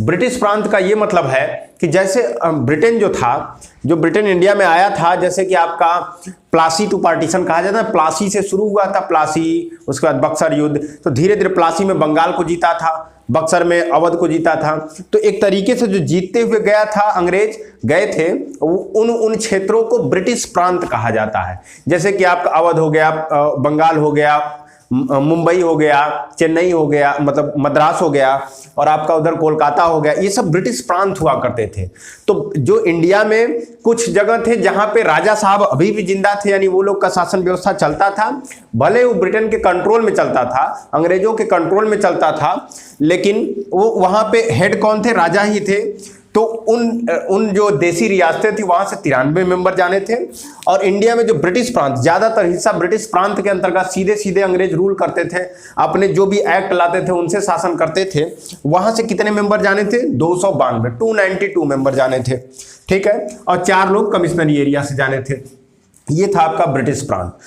British प्रांत का ये मतलब है कि जैसे ब्रिटेन जो था, जो ब्रिटेन इंडिया में आया था, जैसे कि आपका प्लासी टू पार्टीशन कहा जाता है, प्लासी से शुरू हुआ था, प्लासी, उसके बाद बक्सर युद्ध, तो धीरे धीरे प्लासी में बंगाल को जीता था, बक्सर में अवध को जीता था। तो एक तरीके से जो जीतते हुए गया था, अंग्रेज गए थे, उन क्षेत्रों को ब्रिटिश प्रांत कहा जाता है। जैसे कि आपका अवध हो गया, बंगाल हो गया, मुंबई हो गया, चेन्नई हो गया, मतलब मद्रास हो गया, और आपका उधर कोलकाता हो गया, ये सब ब्रिटिश प्रांत हुआ करते थे। तो जो इंडिया में कुछ जगह थे जहां पे राजा साहब अभी भी जिंदा थे, यानी वो लोग का शासन व्यवस्था चलता था, भले वो ब्रिटेन के कंट्रोल में चलता था, अंग्रेजों के कंट्रोल में चलता था, लेकिन वो वहां पे हेड कौन थे? राजा ही थे। तो उन जो देसी रियासतें थी वहां से 93 मेंबर जाने थे, और इंडिया में जो ब्रिटिश प्रांत, ज्यादातर हिस्सा ब्रिटिश प्रांत के अंतर्गत सीधे सीधे अंग्रेज रूल करते थे, अपने जो भी एक्ट लाते थे उनसे शासन करते थे। वहां से कितने मेंबर जाने थे? 292 मेंबर जाने थे, ठीक है, और 4 लोग कमिश्नरी एरिया से जाने थे। ये था आपका ब्रिटिश प्रांत।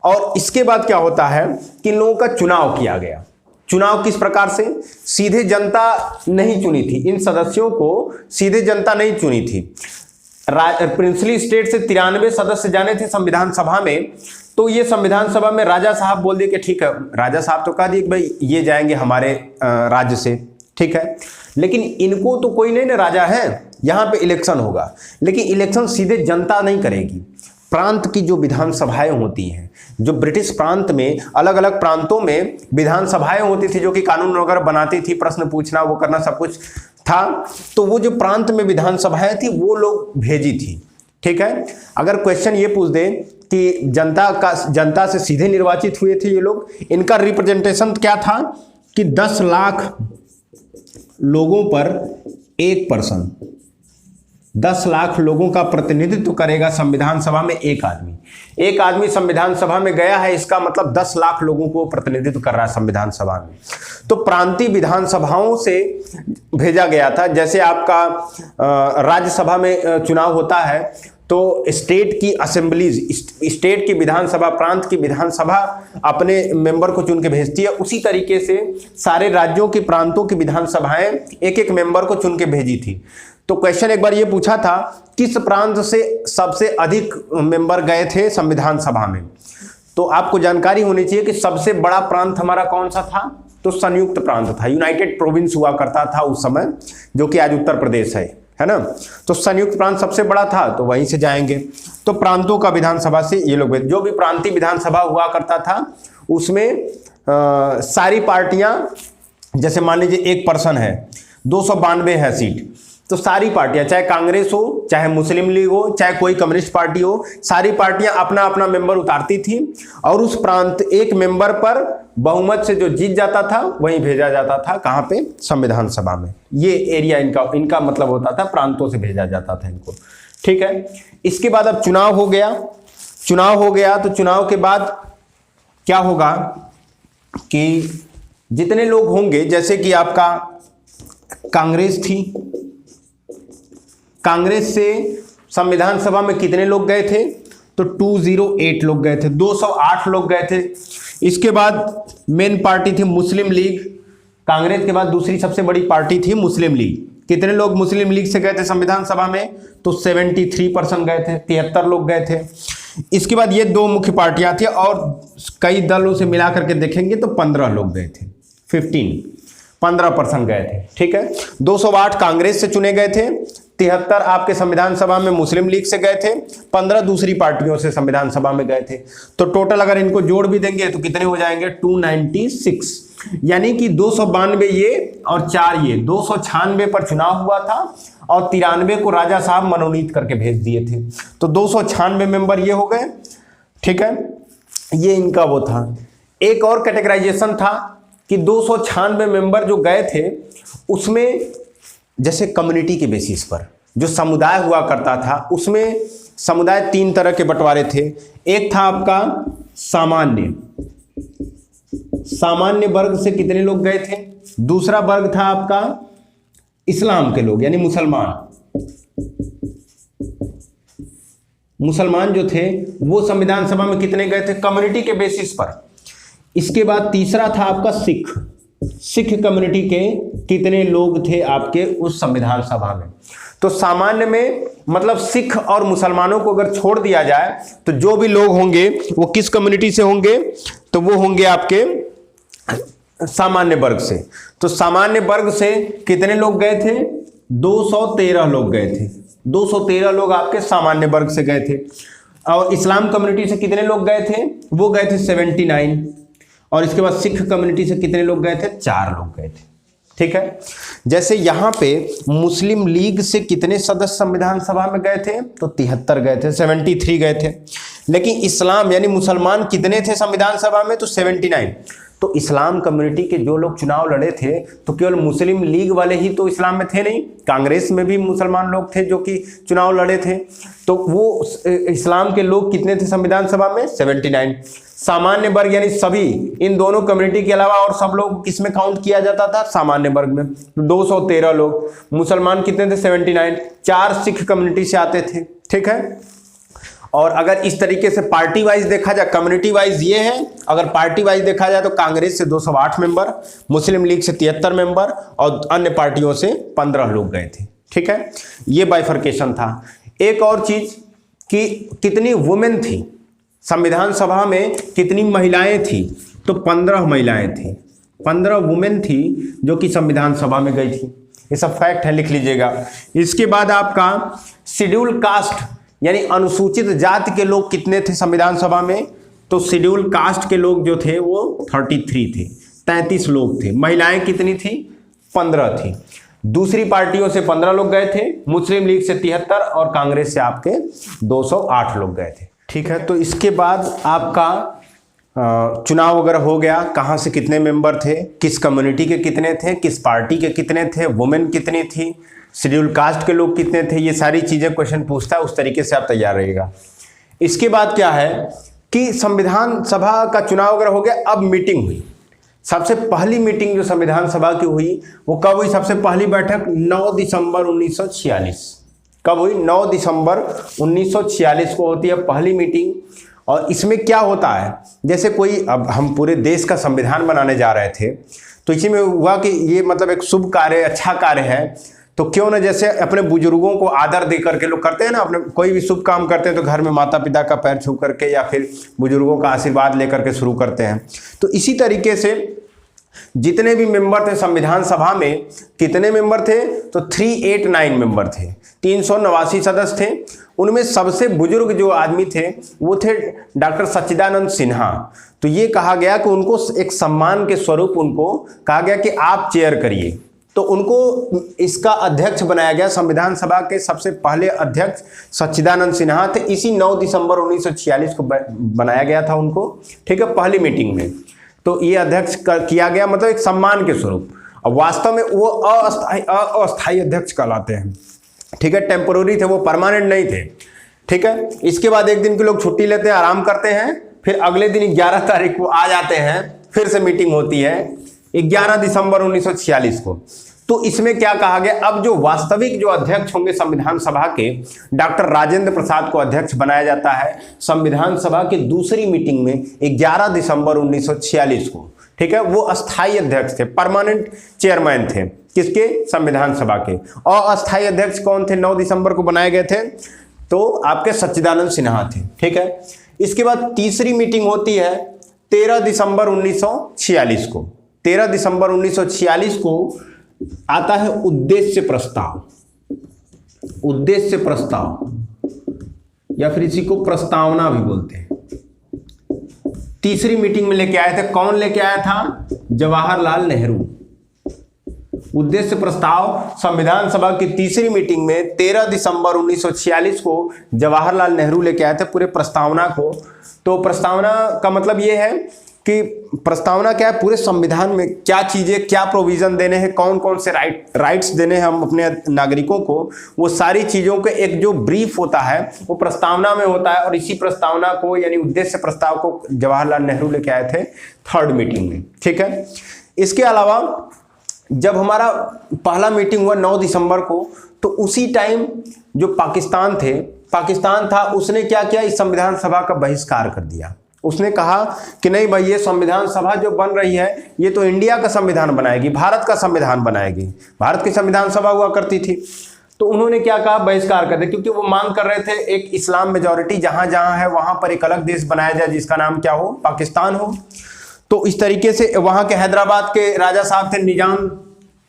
और इसके बाद क्या होता है कि इन लोगों का चुनाव किया गया। चुनाव किस प्रकार से? सीधे जनता नहीं चुनी थी, इन सदस्यों को सीधे जनता नहीं चुनी थी। प्रिंसली स्टेट से 93 सदस्य जाने थे संविधान सभा में। तो ये संविधान सभा में राजा साहब बोल दिए कि ठीक है, राजा साहब तो कह दिए कि भाई ये जाएंगे हमारे राज्य से, ठीक है, लेकिन इनको तो कोई नहीं ना राजा है, यहाँ पे इलेक्शन होगा, लेकिन इलेक्शन सीधे जनता नहीं करेगी। प्रांत की जो विधानसभाएं होती हैं, जो ब्रिटिश प्रांत में अलग अलग प्रांतों में विधानसभाएं होती थी, जो कि कानून वगैरह बनाती थी, प्रश्न पूछना वो करना सब कुछ था। तो वो जो प्रांत में विधानसभाएं थी वो लोग भेजी थी, ठीक है। अगर क्वेश्चन ये पूछ दे कि जनता से सीधे निर्वाचित हुए थे ये लोग, इनका रिप्रेजेंटेशन क्या था कि 10 लाख लोगों पर 1%, 10 लाख लोगों का प्रतिनिधित्व करेगा संविधान सभा में एक आदमी। एक आदमी संविधान सभा में गया है, इसका मतलब 10 लाख लोगों को प्रतिनिधित्व कर रहा है संविधान सभा में। तो प्रांतीय विधानसभाओं से भेजा गया था। जैसे आपका राज्यसभा में चुनाव होता है तो स्टेट की असेंबलीज, स्टेट की विधानसभा, प्रांत की विधानसभा अपने मेंबर को चुन के भेजती है। उसी तरीके से सारे राज्यों की, प्रांतों की विधानसभाएं एक एक मेंबर को चुन के भेजी थी। तो क्वेश्चन एक बार ये पूछा था, किस प्रांत से सबसे अधिक मेंबर गए थे संविधान सभा में? तो आपको जानकारी होनी चाहिए कि सबसे बड़ा प्रांत हमारा कौन सा था? तो संयुक्त प्रांत था, यूनाइटेड प्रोविंस हुआ करता था उस समय, जो कि आज उत्तर प्रदेश है ना। तो संयुक्त प्रांत सबसे बड़ा था, तो वहीं से जाएंगे। तो प्रांतों का विधानसभा से ये लोग, जो भी प्रांतीय विधानसभा हुआ करता था उसमें सारी पार्टियां, जैसे मान लीजिए एक पर्सन है, 292 है सीट, तो सारी पार्टियां, चाहे कांग्रेस हो, चाहे मुस्लिम लीग हो, चाहे कोई कम्युनिस्ट पार्टी हो, सारी पार्टियां अपना अपना मेंबर उतारती थी, और उस प्रांत एक मेंबर पर बहुमत से जो जीत जाता था वहीं भेजा जाता था। कहां पे? संविधान सभा में। ये एरिया इनका मतलब होता था, प्रांतों से भेजा जाता था इनको, ठीक है। इसके बाद अब चुनाव हो गया। तो चुनाव के बाद क्या होगा कि जितने लोग होंगे, जैसे कि आपका कांग्रेस थी, कांग्रेस से संविधान सभा में कितने लोग गए थे? तो 208 लोग गए थे, 208 लोग गए थे। इसके बाद मेन पार्टी थी मुस्लिम लीग। कांग्रेस के बाद दूसरी सबसे बड़ी पार्टी थी मुस्लिम लीग। कितने लोग मुस्लिम लीग से गए थे संविधान सभा में? तो 73% गए थे, 73 लोग गए थे। इसके बाद ये 2 मुख्य पार्टियां थी, और कई दलों से मिलाकर के देखेंगे तो 15 लोग गए थे, 15% गए थे, ठीक है। 208 कांग्रेस से चुने गए थे, 73 आपके संविधान सभा में मुस्लिम लीग से गए थे, 15 दूसरी पार्टियों से संविधान सभा में गए थे। तो टोटल अगर इनको जोड़ भी देंगे तो कितने हो जाएंगे? 296, यानी कि 292 ये और 4 ये, 296 पर चुनाव हुआ था, और 93 को राजा साहब मनोनीत करके भेज दिए थे। तो 296 मेंबर ये हो गए, ठीक है। ये इनका वो था। एक और कैटेगराइजेशन था कि 296 मेंबर जो गए थे उसमें जैसे कम्युनिटी के बेसिस पर जो समुदाय हुआ करता था, उसमें समुदाय 3 तरह के बंटवारे थे। एक था आपका सामान्य वर्ग से कितने लोग गए थे? दूसरा वर्ग था आपका इस्लाम के लोग, यानी मुसलमान जो थे वो संविधान सभा में कितने गए थे? कम्युनिटी के बेसिस पर। इसके बाद तीसरा था आपका सिख, सिख कम्युनिटी के कितने लोग थे आपके उस संविधान सभा में? तो सामान्य में मतलब सिख और मुसलमानों को अगर छोड़ दिया जाए तो जो भी लोग होंगे वो किस कम्युनिटी से होंगे? तो वो होंगे आपके सामान्य वर्ग से। तो सामान्य वर्ग से कितने लोग गए थे? 213 लोग गए थे। 213 लोग आपके सामान्य वर्ग से गए थे। और इस्लाम कम्युनिटी से कितने लोग गए थे? वो गए थे 79। और इसके बाद सिख कम्युनिटी से कितने लोग गए थे? 4 लोग गए थे। ठीक है। जैसे यहां पे मुस्लिम लीग से कितने सदस्य संविधान सभा में गए थे? तो 73 गए थे, 73 गए थे। लेकिन इस्लाम यानी मुसलमान कितने थे संविधान सभा में? तो 79। तो इस्लाम कम्युनिटी के जो लोग चुनाव लड़े थे तो केवल मुस्लिम लीग वाले ही तो इस्लाम में थे नहीं, कांग्रेस में भी मुसलमान लोग थे जो कि चुनाव लड़े थे। तो वो इस्लाम के लोग कितने थे संविधान सभा में? 79। सामान्य वर्ग यानी सभी इन दोनों कम्युनिटी के अलावा और सब लोग किसमें काउंट किया जाता था? सामान्य वर्ग में। 213 लोग। मुसलमान कितने थे? 79। 4 सिख कम्युनिटी से आते थे। ठीक है। और अगर इस तरीके से पार्टी वाइज देखा जाए, कम्युनिटी वाइज ये है, अगर पार्टी वाइज देखा जाए तो कांग्रेस से 208 मेंबर, मुस्लिम लीग से 73 मेंबर और अन्य पार्टियों से 15 लोग गए थे। ठीक है। ये बाइफर्केशन था। एक और चीज कि कितनी वुमेन थी संविधान सभा में, कितनी महिलाएं थी? तो 15 महिलाएं थी। 15 वुमेन थी जो कि संविधान सभा में गई थी। ये सब फैक्ट है, लिख लीजिएगा। इसके बाद आपका शेड्यूल कास्ट यानी अनुसूचित जाति के लोग कितने थे संविधान सभा में? तो शेड्यूल कास्ट के लोग जो थे वो 33 थे, 33 लोग थे। महिलाएं कितनी थी? 15 थी। दूसरी पार्टियों से 15 लोग गए थे, मुस्लिम लीग से 73 और कांग्रेस से आपके 208 लोग गए थे। ठीक है। तो इसके बाद आपका चुनाव वगैरह हो गया, कहाँ से कितने मेंबर थे, किस कम्युनिटी के कितने थे, किस पार्टी के कितने थे, वुमेन कितनी थी, शेड्यूल कास्ट के लोग कितने थे, ये सारी चीज़ें क्वेश्चन पूछता है। उस तरीके से आप तैयार रहिएगा। इसके बाद क्या है कि संविधान सभा का चुनाव वगैरह हो गया, अब मीटिंग हुई। सबसे पहली मीटिंग जो संविधान सभा की हुई वो कब हुई? सबसे पहली बैठक 9 दिसंबर 1946। कब हुई? 9 दिसंबर 1946 को होती है पहली मीटिंग। और इसमें क्या होता है, जैसे कोई, अब हम पूरे देश का संविधान बनाने जा रहे थे तो इसी में हुआ कि ये मतलब एक शुभ कार्य, अच्छा कार्य है, तो क्यों ना जैसे अपने बुजुर्गों को आदर दे करके लोग करते हैं ना, अपने कोई भी शुभ काम करते हैं तो घर में माता पिता का पैर छू करके या फिर बुजुर्गों का आशीर्वाद लेकर के शुरू करते हैं। तो इसी तरीके से जितने भी मेंबर थे संविधान सभा में, कितने मेंबर थे? तो 389 मेंबर थे, 389 सदस्य थे। उनमें सबसे बुजुर्ग जो आदमी थे वो थे डॉक्टर सच्चिदानंद सिन्हा। तो ये कहा गया कि उनको एक सम्मान के स्वरूप उनको कहा गया कि आप चेयर करिए। तो उनको इसका अध्यक्ष बनाया गया। संविधान सभा के सबसे पहले अध्यक्ष सच्चिदानंद सिन्हा थे। इसी 9 दिसंबर 1946 को बनाया गया था उनको। ठीक है, पहली मीटिंग में। तो ये अध्यक्ष किया गया, मतलब एक सम्मान के स्वरूप। और वास्तव में वो अस्थायी अध्यक्ष कहलाते हैं। ठीक है, टेम्पोररी थे वो, परमानेंट नहीं थे। ठीक है। इसके बाद एक दिन के लोग छुट्टी लेते हैं, आराम करते हैं, फिर अगले दिन 11 तारीख को आ जाते हैं, फिर से मीटिंग होती है 11 दिसंबर 1946 को। तो इसमें क्या कहा गया, अब जो वास्तविक जो अध्यक्ष होंगे संविधान सभा के, डॉक्टर राजेंद्र प्रसाद को अध्यक्ष बनाया जाता है संविधान सभा की दूसरी मीटिंग में 11 दिसंबर 1946 को। ठीक है, वो अस्थायी अध्यक्ष थे, परमानेंट चेयरमैन थे किसके? संविधान सभा के। और अस्थायी अध्यक्ष कौन थे? 9 दिसंबर को बनाए गए थे, तो आपके सच्चिदानंद सिन्हा थे। ठीक है। इसके बाद तीसरी मीटिंग होती है 13 दिसंबर 1946 को। 13 दिसंबर 1946 को आता है उद्देश्य प्रस्ताव। उद्देश्य प्रस्ताव या फिर इसी को प्रस्तावना भी बोलते हैं। तीसरी मीटिंग में लेके आए थे, कौन लेके आया था? जवाहरलाल नेहरू। उद्देश्य प्रस्ताव संविधान सभा की तीसरी मीटिंग में 13 दिसंबर 1946 को जवाहरलाल नेहरू लेके आए थे पूरे प्रस्तावना को। तो प्रस्तावना का मतलब ये है कि प्रस्तावना क्या है, पूरे संविधान में क्या चीजें, क्या प्रोविजन देने हैं, कौन कौन से राइट्स देने हैं हम अपने नागरिकों को, वो सारी चीजों के एक जो ब्रीफ होता है वो प्रस्तावना में होता है। और इसी प्रस्तावना को यानी उद्देश्य प्रस्ताव को जवाहरलाल नेहरू लेके आए थे थर्ड मीटिंग में। ठीक है। इसके अलावा जब हमारा पहला मीटिंग हुआ 9 दिसंबर को, तो उसी टाइम जो पाकिस्तान था, उसने क्या किया, इस संविधान सभा का बहिष्कार कर दिया। उसने कहा कि नहीं भाई, ये संविधान सभा जो बन रही है ये तो इंडिया का संविधान बनाएगी, भारत का संविधान बनाएगी। भारत की संविधान सभा हुआ करती थी। तो उन्होंने क्या कहा, बहिष्कार कर दे, क्योंकि वो मांग कर रहे थे एक इस्लाम मेजॉरिटी जहां जहां है वहां पर एक अलग देश बनाया जाए जिसका नाम क्या हो, पाकिस्तान हो। तो इस तरीके से वहां के हैदराबाद के राजा साहब थे,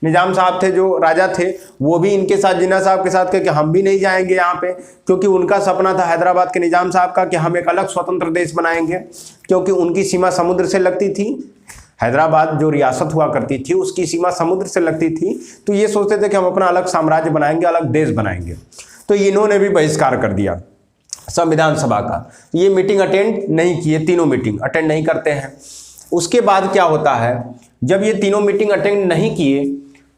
निजाम साहब थे जो राजा थे, वो भी इनके साथ, जिन्ना साहब के साथ कहे कि हम भी नहीं जाएंगे यहाँ पे, क्योंकि उनका सपना था हैदराबाद के निजाम साहब का कि हम एक अलग स्वतंत्र देश बनाएंगे, क्योंकि उनकी सीमा समुद्र से लगती थी। हैदराबाद जो रियासत हुआ करती थी उसकी सीमा समुद्र से लगती थी, तो ये सोचते थे कि हम अपना अलग साम्राज्य बनाएंगे, अलग देश बनाएंगे। तो इन्होंने भी बहिष्कार कर दिया संविधान सभा का। ये मीटिंग अटेंड नहीं किए, तीनों मीटिंग अटेंड नहीं करते हैं। उसके बाद क्या होता है, जब ये तीनों मीटिंग अटेंड नहीं किए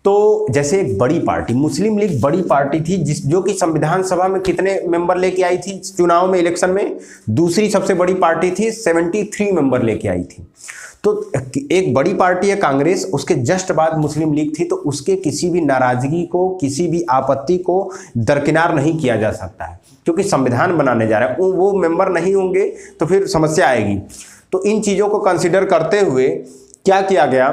तो जैसे एक बड़ी पार्टी, मुस्लिम लीग बड़ी पार्टी थी जो कि संविधान सभा में कितने मेंबर लेके आई थी चुनाव में, इलेक्शन में, दूसरी सबसे बड़ी पार्टी थी, 73 मेंबर लेके आई थी। तो एक बड़ी पार्टी है कांग्रेस, उसके जस्ट बाद मुस्लिम लीग थी, तो उसके किसी भी नाराजगी को, किसी भी आपत्ति को दरकिनार नहीं किया जा सकता है, क्योंकि संविधान बनाने जा रहा है, वो मेंबर नहीं होंगे तो फिर समस्या आएगी। तो इन चीज़ों को कंसिडर करते हुए क्या किया गया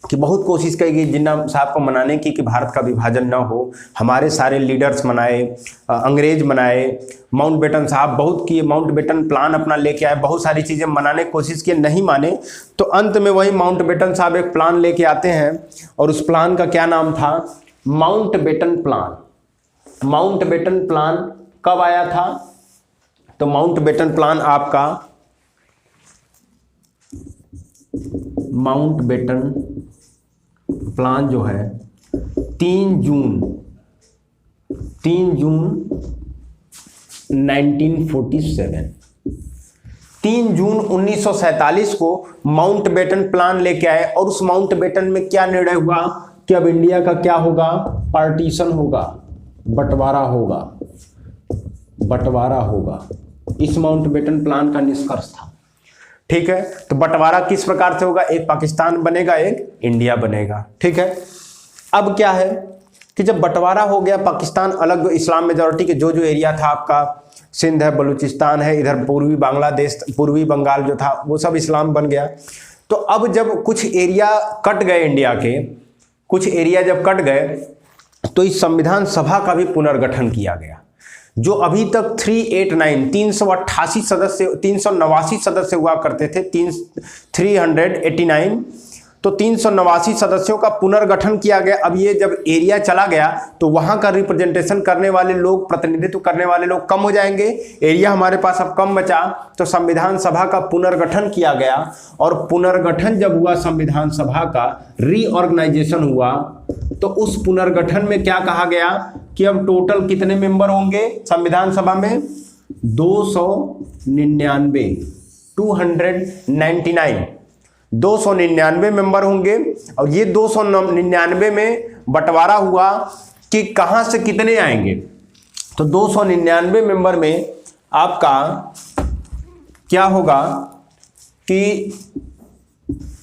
कि बहुत कोशिश की गई जिन्ना साहब को मनाने की कि भारत का विभाजन न हो। हमारे सारे लीडर्स मनाए, अंग्रेज मनाए, माउंटबेटन साहब बहुत किए, माउंटबेटन प्लान अपना लेके आए, बहुत सारी चीज़ें मनाने की कोशिश किए, नहीं माने। तो अंत में वही माउंटबेटन साहब एक प्लान लेके आते हैं, और उस प्लान का क्या नाम था, माउंटबेटन प्लान। माउंटबेटन प्लान कब आया था, तो माउंटबेटन प्लान आपका माउंटबेटन प्लान जो है 3 जून 1947, 3 जून 1947 को माउंटबेटन प्लान लेके आए। और उस माउंटबेटन में क्या निर्णय हुआ कि अब इंडिया का क्या होगा, पार्टीशन होगा, बंटवारा होगा। इस माउंटबेटन प्लान का निष्कर्ष था। ठीक है, तो बंटवारा किस प्रकार से होगा, एक पाकिस्तान बनेगा, एक इंडिया बनेगा। ठीक है, अब क्या है कि जब बंटवारा हो गया, पाकिस्तान अलग, इस्लाम मेजॉरिटी के जो एरिया था आपका, सिंध है, बलूचिस्तान है, इधर पूर्वी बांग्लादेश, पूर्वी बंगाल जो था वो सब इस्लाम बन गया। तो अब जब कुछ एरिया कट गए, इंडिया के कुछ एरिया जब कट गए, तो इस संविधान सभा का भी पुनर्गठन किया गया, जो अभी तक 389 सदस्य, 389 सदस्य हुआ करते थे, 389, तो 389 सदस्यों का पुनर्गठन किया गया। अब ये जब एरिया चला गया तो वहां का रिप्रेजेंटेशन करने वाले लोग, प्रतिनिधित्व करने वाले लोग कम हो जाएंगे, एरिया हमारे पास अब कम बचा, तो संविधान सभा का पुनर्गठन किया गया। और पुनर्गठन जब हुआ संविधान सभा का, रीऑर्गेनाइजेशन हुआ, तो उस पुनर्गठन में क्या कहा गया कि अब टोटल कितने मेंबर होंगे संविधान सभा में, 299 मेंबर होंगे। और ये 299 में बंटवारा हुआ कि कहां से कितने आएंगे, तो 299 मेंबर में आपका क्या होगा कि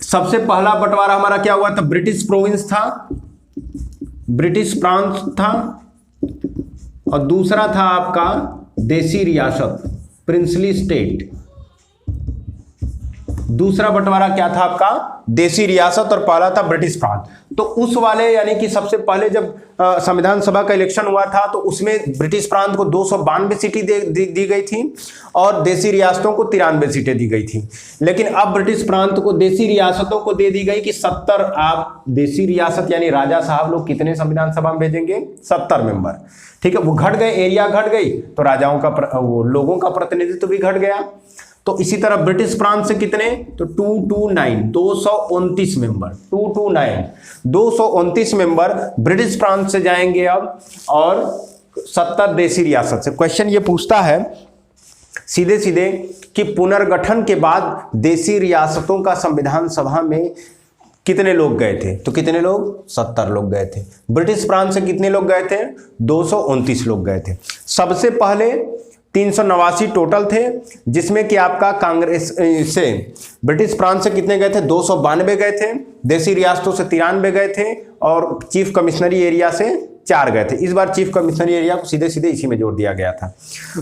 सबसे पहला बंटवारा हमारा क्या हुआ था, ब्रिटिश प्रोविंस था, ब्रिटिश प्रांत था, और दूसरा था आपका देसी रियासत, प्रिंसली स्टेट। दूसरा बंटवारा क्या था आपका, देसी रियासत, और पहला था ब्रिटिश प्रांत। तो उस वाले, यानी कि सबसे पहले जब संविधान सभा का इलेक्शन हुआ था तो उसमें ब्रिटिश प्रांत को 292 सीटें दी गई थी, और देसी रियासतों को 93 सीटें दी गई थी। लेकिन अब ब्रिटिश प्रांत को, देसी रियासतों को दे दी गई कि 70, आप देसी रियासत यानी राजा साहब लोग कितने संविधान सभा में भेजेंगे, 70 मेंबर। ठीक है, वो घट गए, एरिया घट गई, तो राजाओं का, वो लोगों का प्रतिनिधित्व भी घट गया। तो इसी तरह ब्रिटिश प्रांत से कितने, तो 229 मेंबर, 229 मेंबर ब्रिटिश प्रांत से जाएंगे अब, और 70 देसी रियासत से। क्वेश्चन ये पूछता है सीधे सीधे कि पुनर्गठन के बाद देसी रियासतों का संविधान सभा में कितने लोग गए थे, तो कितने लोग, 70 लोग गए थे। ब्रिटिश प्रांत से कितने लोग गए थे, 229 लोग गए थे। सबसे पहले 389 टोटल थे, जिसमें कि आपका कांग्रेस से, ब्रिटिश प्रांत से कितने गए थे, 292 गए थे, देसी रियासतों से 93 गए थे, और चीफ कमिश्नरी एरिया से 4 गए थे। इस बार चीफ कमिश्नरी एरिया को सीधे सीधे इसी में जोड़ दिया गया था।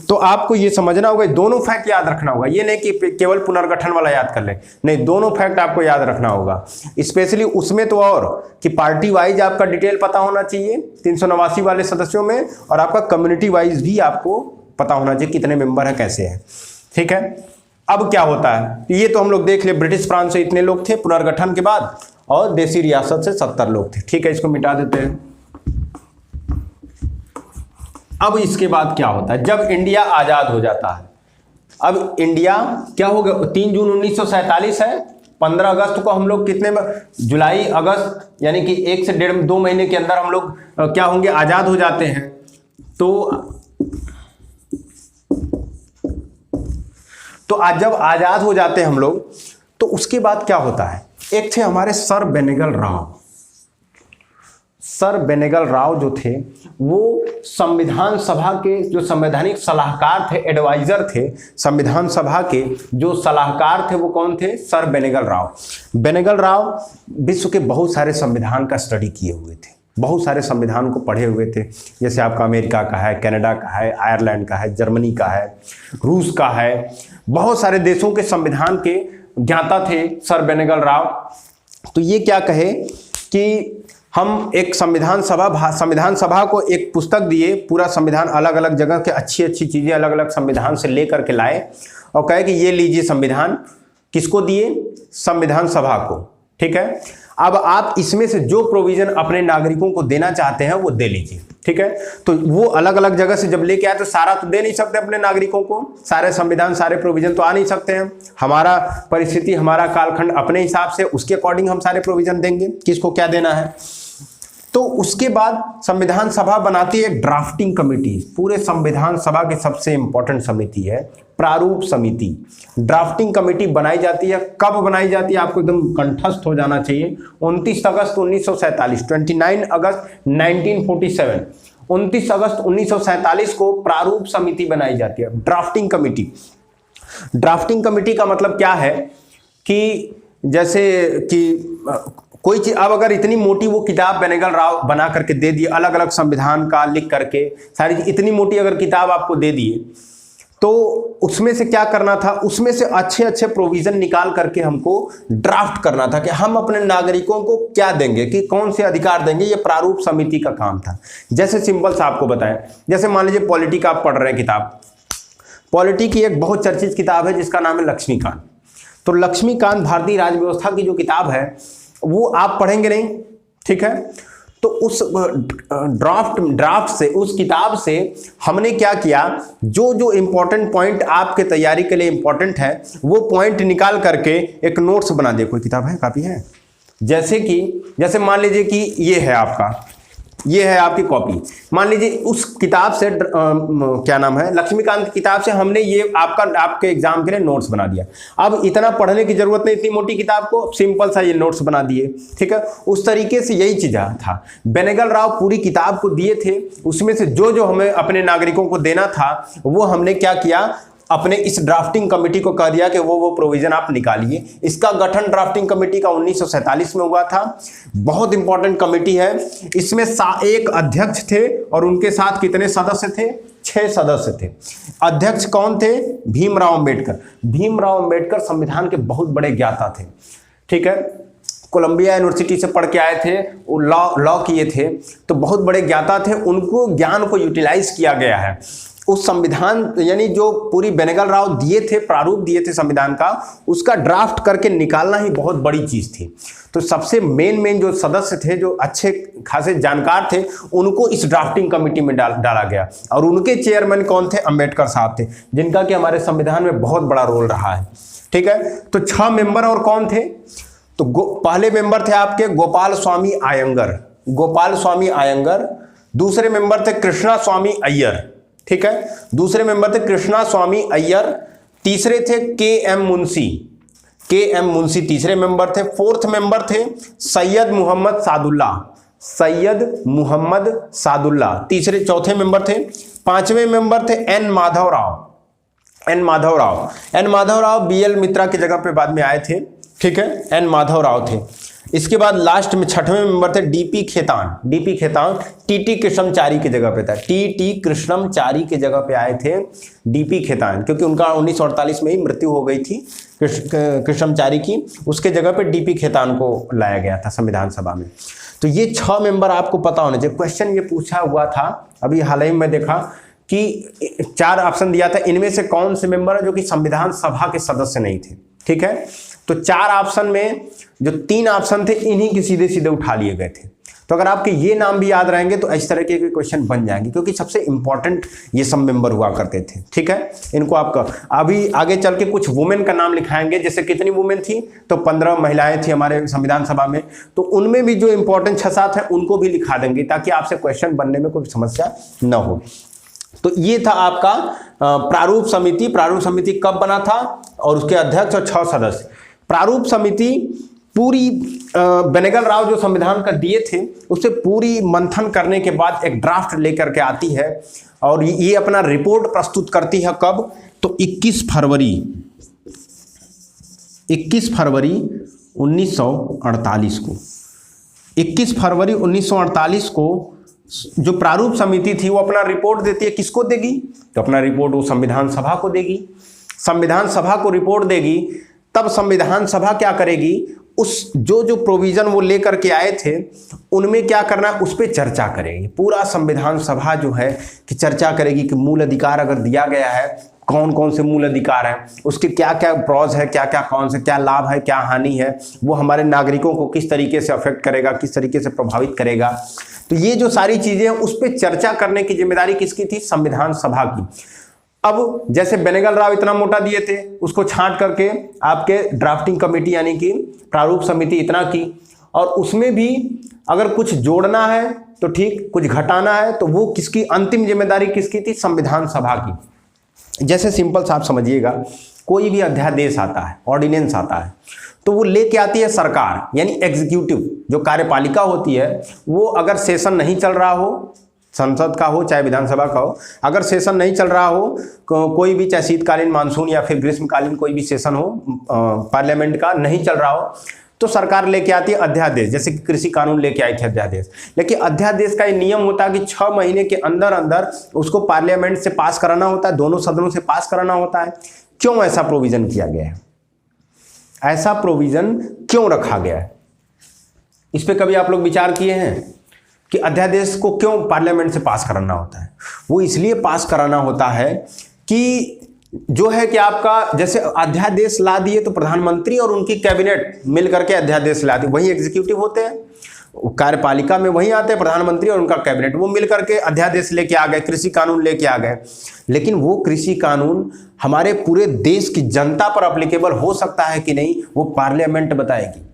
तो आपको ये समझना होगा, दोनों फैक्ट याद रखना होगा, ये नहीं कि केवल पुनर्गठन वाला याद कर ले, नहीं, दोनों फैक्ट आपको याद रखना होगा। स्पेशली उसमें तो और कि पार्टी वाइज आपका डिटेल पता होना चाहिए 389 वाले सदस्यों में, और आपका कम्युनिटी वाइज भी आपको पता होना चाहिए कितने मेंबर है, कैसे है। ठीक है, अब क्या होता है, ये तो हम लोग देख ले, ब्रिटिश फ्रांस से इतने लोग थे पुनर्गठन के बाद, और देसी रियासत से 70 लोग थे। ठीक है, इसको मिटा देते हैं। अब इसके बाद क्या होता है, जब इंडिया आजाद हो जाता है, अब इंडिया क्या हो गया, 3 जून 1947 है, 15 अगस्त को हम लोग कितने, जुलाई अगस्त, यानी कि 1 से 1.5-2 महीने के अंदर हम लोग क्या होंगे, आजाद हो जाते हैं। तो आज जब आजाद हो जाते हैं हम लोग, तो उसके बाद क्या होता है, एक थे हमारे सर बेनेगल राव। सर बेनेगल राव जो थे वो संविधान सभा के जो संवैधानिक सलाहकार थे, एडवाइजर थे, संविधान सभा के जो सलाहकार थे वो कौन थे, सर बेनेगल राव। बेनेगल राव विश्व के बहुत सारे संविधान का स्टडी किए हुए थे, बहुत सारे संविधान को पढ़े हुए थे, जैसे आपका अमेरिका का है, कनाडा का है, आयरलैंड का है, जर्मनी का है, रूस का है, बहुत सारे देशों के संविधान के ज्ञाता थे सर बेनेगल राव। तो ये क्या कहे कि हम एक संविधान सभा को एक पुस्तक दिए, पूरा संविधान अलग अलग जगह के अच्छी अच्छी चीजें अलग अलग संविधान से लेकर के लाए, और कहे कि ये लीजिए संविधान, किसको दिए, संविधान सभा को। ठीक है, अब आप इसमें से जो प्रोविजन अपने नागरिकों को देना चाहते हैं वो दे लीजिए। ठीक है, तो वो अलग अलग जगह से जब लेके आए तो सारा तो दे नहीं सकते अपने नागरिकों को, सारे संविधान सारे प्रोविजन तो आ नहीं सकते हैं। हमारा परिस्थिति, हमारा कालखंड अपने हिसाब से, उसके अकॉर्डिंग हम सारे प्रोविजन देंगे, किसको क्या देना है। तो उसके बाद संविधान सभा बनाती है एक ड्राफ्टिंग कमेटी, पूरे संविधान सभा की सबसे इंपॉर्टेंट समिति है प्रारूप समिति। ड्राफ्टिंग कमेटी बनाई जाती है, कब बनाई जाती है आपको एकदम कंठस्थ हो जाना चाहिए, 29 अगस्त 1947, 29 अगस्त 1947, 29 अगस्त 1947 को प्रारूप समिति बनाई जाती है, ड्राफ्टिंग कमेटी। ड्राफ्टिंग कमेटी का मतलब क्या है कि जैसे कि कोई चीज, अब अगर इतनी मोटी वो किताब बेनेगल राव बना करके दे दिए, अलग अलग संविधान का लिख करके सारी इतनी मोटी अगर किताब आपको दे दिए, तो उसमें से क्या करना था, उसमें से अच्छे अच्छे प्रोविजन निकाल करके हमको ड्राफ्ट करना था कि हम अपने नागरिकों को क्या देंगे, कि कौन से अधिकार देंगे। ये प्रारूप समिति का काम था। जैसे सिंपल सा आपको बताएं, जैसे मान लीजिए पॉलिटी का आप पढ़ रहे हैं किताब, पॉलिटी की एक बहुत चर्चित किताब है जिसका नाम है लक्ष्मीकांत। तो लक्ष्मीकांत भारतीय राज्य व्यवस्था की जो किताब है वो आप पढ़ेंगे नहीं, ठीक है। तो उस ड्राफ्ट से, उस किताब से हमने क्या किया, जो जो इंपॉर्टेंट पॉइंट आपके तैयारी के लिए इंपॉर्टेंट है वो पॉइंट निकाल करके एक नोट्स बना दिया। कोई किताब है, कॉपी है, जैसे मान लीजिए कि ये है आपका, ये है आपकी कॉपी, मान लीजिए उस किताब से क्या नाम है, लक्ष्मीकांत की किताब से हमने ये आपके एग्जाम के लिए नोट्स बना दिया। अब इतना पढ़ने की जरूरत नहीं, इतनी मोटी किताब को सिंपल सा ये नोट्स बना दिए, ठीक है। उस तरीके से यही चीज था, बेनेगल राव पूरी किताब को दिए थे, उसमें से जो जो हमें अपने नागरिकों को देना था वो हमने क्या किया, अपने इस ड्राफ्टिंग कमेटी को कह दिया कि वो प्रोविजन आप निकालिए। इसका गठन ड्राफ्टिंग कमेटी का 1947 में हुआ था। बहुत इंपॉर्टेंट कमेटी है। इसमें एक अध्यक्ष थे और उनके साथ कितने सदस्य थे, 6 सदस्य थे। अध्यक्ष कौन थे, भीमराव अंबेडकर। भीमराव अंबेडकर संविधान के बहुत बड़े ज्ञाता थे, ठीक है। कोलंबिया यूनिवर्सिटी से पढ़ के आए थे, वो लॉ किए थे, तो बहुत बड़े ज्ञाता थे। उनको ज्ञान को यूटिलाइज किया गया है। उस संविधान यानी जो पूरी बेनेगल राव दिए थे, प्रारूप दिए थे संविधान का, उसका ड्राफ्ट करके निकालना ही बहुत बड़ी चीज थी। तो सबसे मेन जो सदस्य थे, जो अच्छे खासे जानकार थे, उनको इस ड्राफ्टिंग कमेटी में डाला गया। और उनके चेयरमैन कौन थे, अंबेडकर साहब थे, जिनका कि हमारे संविधान में बहुत बड़ा रोल रहा है, ठीक है। तो 6 मेंबर और कौन थे, तो पहले मेंबर थे आपके गोपाल स्वामी अयंगर, गोपाल स्वामी अयंगर। दूसरे मेंबर थे कृष्णा स्वामी अय्यर, ठीक है। दूसरे मेंबर थे कृष्णा स्वामी अय्यर। तीसरे थे के.एम. मुंशी, के.एम. मुंशी तीसरे मेंबर थे। फोर्थ मेंबर थे सैयद मोहम्मद सादुल्ला, सैयद मोहम्मद सादुल्ला चौथे मेंबर थे। 5वें मेंबर थे N Madhavrao, N Madhavrao. N Madhavrao B L. Mitra की जगह पे बाद में आए थे, ठीक है, एन माधवराव थे। इसके बाद लास्ट में 6वें मेंबर थे DP Khaitan. DP Khaitan TT Krishnamachari की जगह पे था, टीटी कृष्णमचारी की जगह पे आए थे डीपी खेतान, क्योंकि उनका 1948 में ही मृत्यु हो गई थी कृष्णमचारी की। उसके जगह पे डीपी खेतान को लाया गया था संविधान सभा में। तो ये 6 मेंबर आपको पता होने चाहिए। क्वेश्चन ये पूछा हुआ था अभी हाल ही में देखा कि 4 ऑप्शन दिया था, इनमें से कौन से मेंबर है जो कि संविधान सभा के सदस्य नहीं थे। ठीक है, तो 4 ऑप्शन में जो 3 ऑप्शन थे इन्हीं के सीधे सीधे उठा लिए गए थे। तो अगर आपके ये नाम भी याद रहेंगे तो इस तरह के क्वेश्चन बन जाएंगे, क्योंकि सबसे इंपॉर्टेंट ये सब मेंबर हुआ करते थे। ठीक है, इनको आपका अभी आगे चल के कुछ वुमेन का नाम लिखाएंगे, जैसे कितनी वुमेन थी, तो 15 महिलाएं थी हमारे संविधान सभा में, तो उनमें भी जो इंपॉर्टेंट 6-7 है उनको भी लिखा देंगे, ताकि आपसे क्वेश्चन बनने में कोई समस्या न हो। तो ये था आपका प्रारूप समिति। प्रारूप समिति कब बना था और उसके अध्यक्ष और 6 सदस्य। प्रारूप समिति पूरी बेनेगल राव जो संविधान का दिए थे उसे पूरी मंथन करने के बाद एक ड्राफ्ट लेकर के आती है और ये अपना रिपोर्ट प्रस्तुत करती है। कब? तो 21 फरवरी 1948 को। 21 फरवरी 1948 को जो प्रारूप समिति थी वो अपना रिपोर्ट देती है। किसको देगी? तो अपना रिपोर्ट वो संविधान सभा को देगी। संविधान सभा को रिपोर्ट देगी, तब संविधान सभा क्या करेगी, उस जो प्रोविजन वो लेकर के आए थे उनमें क्या करना है उस पर चर्चा करेगी। पूरा संविधान सभा जो है कि चर्चा करेगी कि मूल अधिकार अगर दिया गया है, कौन कौन से मूल अधिकार हैं, उसके क्या क्या प्रॉज है, क्या क्या कौन से क्या लाभ है, क्या हानि है, वो हमारे नागरिकों को किस तरीके से अफेक्ट करेगा, किस तरीके से प्रभावित करेगा। तो ये जो सारी चीजें हैं उस पर चर्चा करने की जिम्मेदारी किसकी थी? संविधान सभा की। अब जैसे बेनेगल राव इतना मोटा दिए थे, उसको छांट करके आपके ड्राफ्टिंग कमेटी यानी कि प्रारूप समिति इतना की, और उसमें भी अगर कुछ जोड़ना है तो ठीक, कुछ घटाना है तो वो किसकी अंतिम जिम्मेदारी किसकी थी? संविधान सभा की। जैसे सिंपल सा आप समझिएगा, कोई भी अध्यादेश आता है, ऑर्डिनेंस आता है, तो वो लेके आती है सरकार यानी एग्जीक्यूटिव जो कार्यपालिका होती है। वो अगर सेशन नहीं चल रहा हो, संसद का हो चाहे विधानसभा का हो, अगर सेशन नहीं चल रहा हो, कोई भी चाहे शीतकालीन, मानसून या फिर ग्रीष्मकालीन कोई भी सेशन हो पार्लियामेंट का नहीं चल रहा हो, तो सरकार लेके आती है अध्यादेश। जैसे कि कृषि कानून लेके आई थी अध्यादेश, लेकिन अध्यादेश का ये नियम होता है कि 6 महीने के अंदर अंदर उसको पार्लियामेंट से पास कराना होता है, दोनों सदनों से पास कराना होता है। क्यों ऐसा प्रोविजन किया गया है? ऐसा प्रोविजन क्यों रखा गया है? इस पे कभी आप लोग विचार किए हैं कि अध्यादेश को क्यों पार्लियामेंट से पास कराना होता है? वो इसलिए पास कराना होता है कि जो है कि आपका जैसे अध्यादेश ला दिए तो प्रधानमंत्री और उनकी कैबिनेट मिल करके अध्यादेश ला दी, वही एग्जीक्यूटिव होते हैं, कार्यपालिका में वही आते हैं प्रधानमंत्री और उनका कैबिनेट, वो मिल करके अध्यादेश लेके आ गए, कृषि कानून लेके आ गए। लेकिन वो कृषि कानून हमारे पूरे देश की जनता पर अप्लीकेबल हो सकता है कि नहीं, वो पार्लियामेंट बताएगी।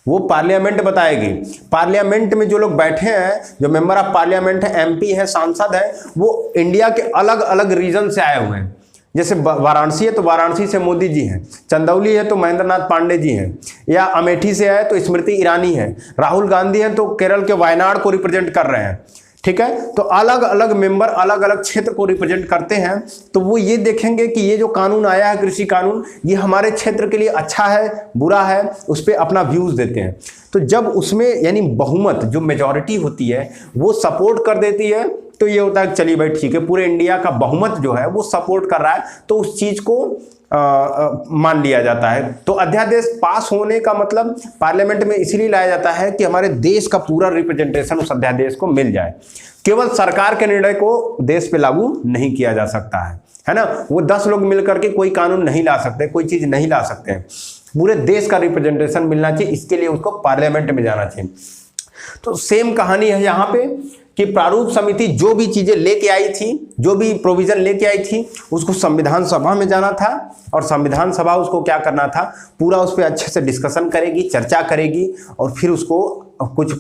वो पार्लियामेंट बताएगी। पार्लियामेंट में जो लोग बैठे हैं, जो मेंबर ऑफ पार्लियामेंट है, एमपी है, सांसद है, वो इंडिया के अलग अलग रीजन से आए हुए हैं। जैसे वाराणसी है तो वाराणसी से मोदी जी हैं, चंदौली है तो महेंद्र नाथ पांडे जी हैं, या अमेठी से है तो स्मृति ईरानी है, राहुल गांधी हैं तो केरल के वायनाड को रिप्रेजेंट कर रहे हैं। ठीक है, तो अलग अलग मेंबर अलग अलग क्षेत्र को रिप्रेजेंट करते हैं। तो वो ये देखेंगे कि ये जो कानून आया है कृषि कानून, ये हमारे क्षेत्र के लिए अच्छा है बुरा है, उस पर अपना व्यूज देते हैं। तो जब उसमें यानी बहुमत जो मेजॉरिटी होती है वो सपोर्ट कर देती है, तो ये होता है चलिए भाई ठीक है, पूरे इंडिया का बहुमत जो है वो सपोर्ट कर रहा है, तो उस चीज को मान लिया जाता है। तो अध्यादेश पास होने का मतलब पार्लियामेंट में इसीलिए लाया जाता है कि हमारे देश का पूरा रिप्रेजेंटेशन उस अध्यादेश को मिल जाए। केवल सरकार के निर्णय को देश पे लागू नहीं किया जा सकता है ना। वो 10 लोग मिलकर के कोई कानून नहीं ला सकते, कोई चीज नहीं ला सकते हैं। पूरे देश का रिप्रेजेंटेशन मिलना चाहिए, इसके लिए उसको पार्लियामेंट में जाना चाहिए। तो सेम कहानी है यहाँ पे कि प्रारूप समिति जो भी चीजें लेके आई थी, जो भी प्रोविजन लेके आई थी, उसको संविधान सभा में जाना था, और संविधान सभा उसको क्या करना था, पूरा उस पर अच्छे से डिस्कशन करेगी, चर्चा करेगी, और फिर उसको कुछ